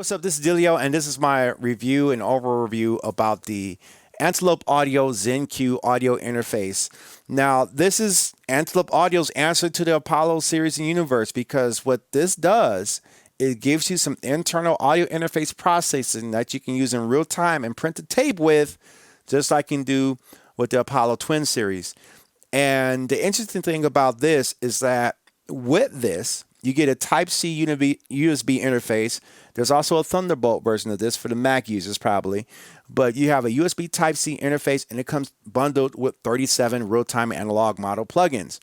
what's up? This is Delio, and this is my review and overview about the Antelope Audio ZenQ audio interface. Now, this is Antelope Audio's answer to the Apollo series and universe, because what this does, it gives you some internal audio interface processing that you can use in real time and print the tape with, just like you can do with the Apollo Twin series. And the interesting thing about this is that with this, you get a Type-C USB interface. There's also a Thunderbolt version of this for the Mac users probably. But you have a USB Type-C interface, and it comes bundled with 37 real-time analog model plugins.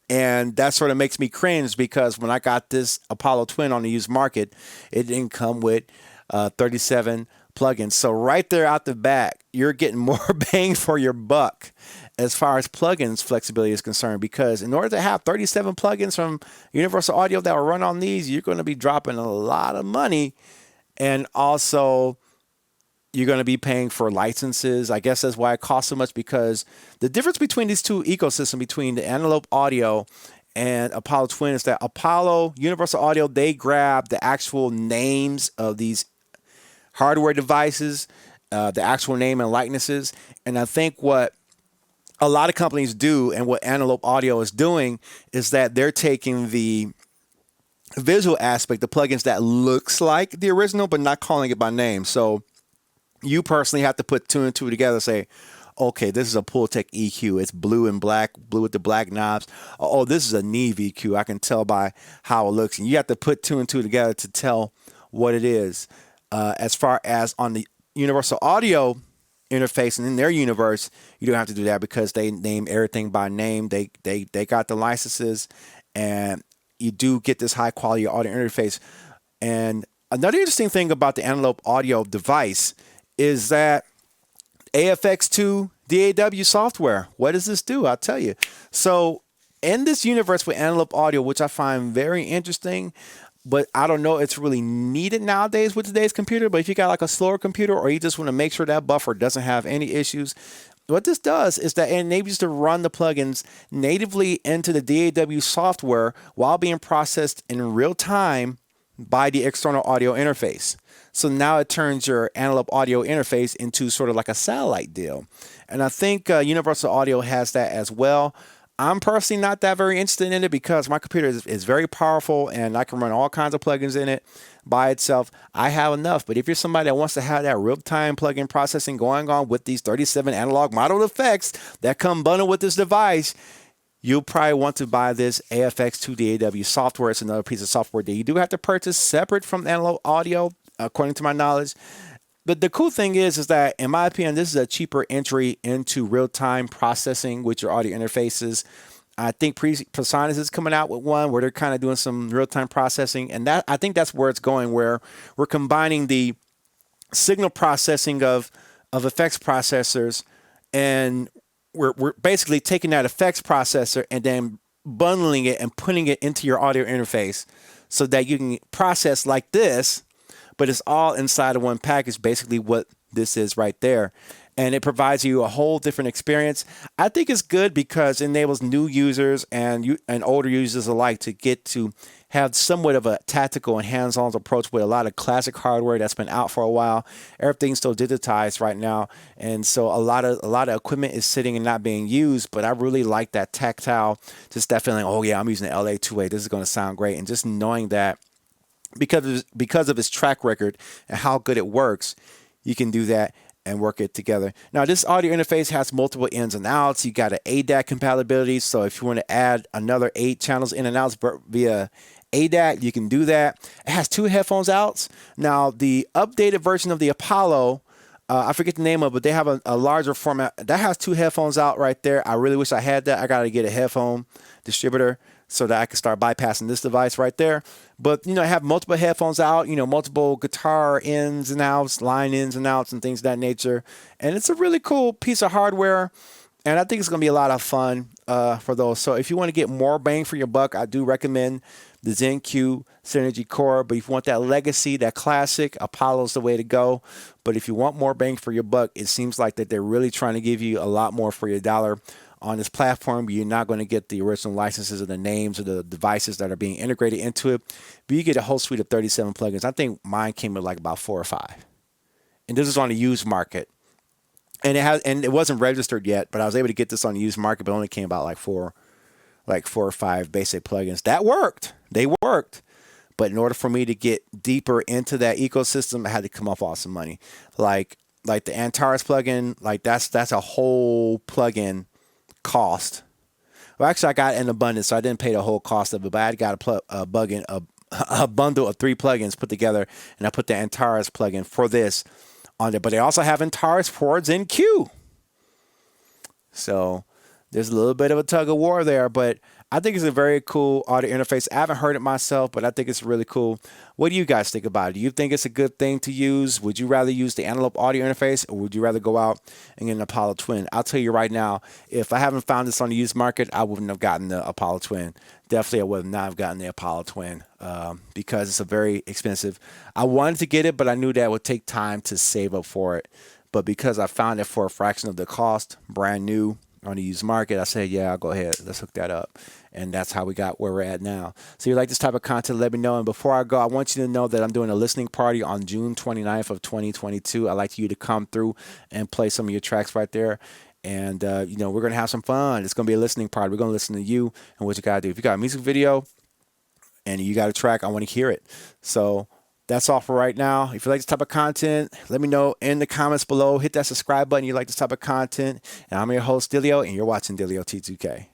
And that sort of makes me cringe, because when I got this Apollo Twin on the used market, it didn't come with 37 plugins. So right there out the back, you're getting more bang for your buck as far as plugins flexibility is concerned, because in order to have 37 plugins from Universal Audio that will run on these, you're going to be dropping a lot of money, and also you're going to be paying for licenses. I guess that's why it costs so much, because the difference between these two ecosystems, between the Antelope Audio and Apollo Twin, is that Apollo, Universal Audio, they grab the actual names of these hardware devices, the actual name and likenesses. And I think what a lot of companies do, and what Antelope Audio is doing, is that they're taking the visual aspect, the plugins that looks like the original, but not calling it by name. So you personally have to put two and two together and say, okay, this is a Pultec EQ. It's blue and black, blue with the black knobs. Oh, this is a Neve EQ. I can tell by how it looks. And you have to put two and two together to tell what it is. As far as on the Universal Audio interface and in their universe, you don't have to do that, because they name everything by name. They got the licenses, and you do get this high quality audio interface. And another interesting thing about the Antelope Audio device is that FX2 DAW software. What does this do? I'll tell you. So in this universe with Antelope Audio, which I find very interesting, but I don't know it's really needed nowadays with today's computer. But if you got like a slower computer, or you just want to make sure that buffer doesn't have any issues, what this does is that it enables you to run the plugins natively into the DAW software while being processed in real time by the external audio interface. So now it turns your Antelope Audio interface into sort of like a satellite deal. And I think Universal Audio has that as well. I'm personally not that very interested in it, because my computer is very powerful, and I can run all kinds of plugins in it by itself. I have enough. But if you're somebody that wants to have that real-time plugin processing going on with these 37 analog model effects that come bundled with this device, you'll probably want to buy this FX2 DAW software. It's another piece of software that you do have to purchase separate from Antelope Audio, according to my knowledge. But the cool thing is that, in my opinion, this is a cheaper entry into real-time processing with your audio interfaces. I think Presonus is coming out with one where they're kind of doing some real-time processing, and that, I think that's where it's going, where we're combining the signal processing of effects processors, and we're basically taking that effects processor and then bundling it and putting it into your audio interface, so that you can process like this, but it's all inside of one package, basically what this is right there. And it provides you a whole different experience. I think it's good because it enables new users and older users alike to get to have somewhat of a tactical and hands-on approach with a lot of classic hardware that's been out for a while. Everything's still digitized right now, and so a lot of equipment is sitting and not being used. But I really like that tactile, just that feeling. Oh yeah, I'm using the LA2A. This is going to sound great, and just knowing that because of its track record and how good it works, you can do that and work it together. Now, this audio interface has multiple ins and outs. You got an ADAT compatibility, so if you want to add another 8 channels in and outs via ADAT, you can do that. It has 2 headphones outs. Now, the updated version of the Apollo, I forget the name of it, but they have a larger format that has 2 headphones out right there. I really wish I had that. I got to get a headphone distributor so that I can start bypassing this device right there. But, I have multiple headphones out, multiple guitar ins and outs, line ins and outs, and things of that nature. And it's a really cool piece of hardware, and I think it's going to be a lot of fun for those. So if you want to get more bang for your buck, I do recommend the ZenQ Synergy Core. But if you want that legacy, that classic, Apollo's the way to go. But if you want more bang for your buck, it seems like that they're really trying to give you a lot more for your dollar on this platform. You're not going to get the original licenses or the names or the devices that are being integrated into it, but you get a whole suite of 37 plugins. I think mine came with like about 4 or 5, and this is on the used market. And it wasn't registered yet, but I was able to get this on the used market, but only came about like four or 5 basic plugins. That worked. They worked. But in order for me to get deeper into that ecosystem, I had to come up off some money. Like the Antares plugin, like that's a whole plugin cost. Well, actually, I got it in abundance, so I didn't pay the whole cost of it, but I got a bundle of 3 plugins put together, and I put the Antares plugin for this on there. But they also have Antares for ZenQ. So there's a little bit of a tug of war there, but I think it's a very cool audio interface. I haven't heard it myself, but I think it's really cool. What do you guys think about it? Do you think it's a good thing to use? Would you rather use the Antelop audio interface, or would you rather go out and get an Apollo Twin? I'll tell you right now, if I haven't found this on the used market, I wouldn't have gotten the Apollo Twin. Definitely, I would not have gotten the Apollo Twin because it's a very expensive. I wanted to get it, but I knew that it would take time to save up for it. But because I found it for a fraction of the cost, brand new, on the used market, I said, yeah, I'll go ahead. Let's hook that up. And that's how we got where we're at now. So if you like this type of content, let me know. And before I go, I want you to know that I'm doing a listening party on June 29th of 2022. I'd like you to come through and play some of your tracks right there. And, we're going to have some fun. It's going to be a listening party. We're going to listen to you and what you got to do. If you got a music video and you got a track, I want to hear it. So that's all for right now. If you like this type of content, let me know in the comments below. Hit that subscribe button. You like this type of content. And I'm your host, Dilio, and you're watching Dilio T2K.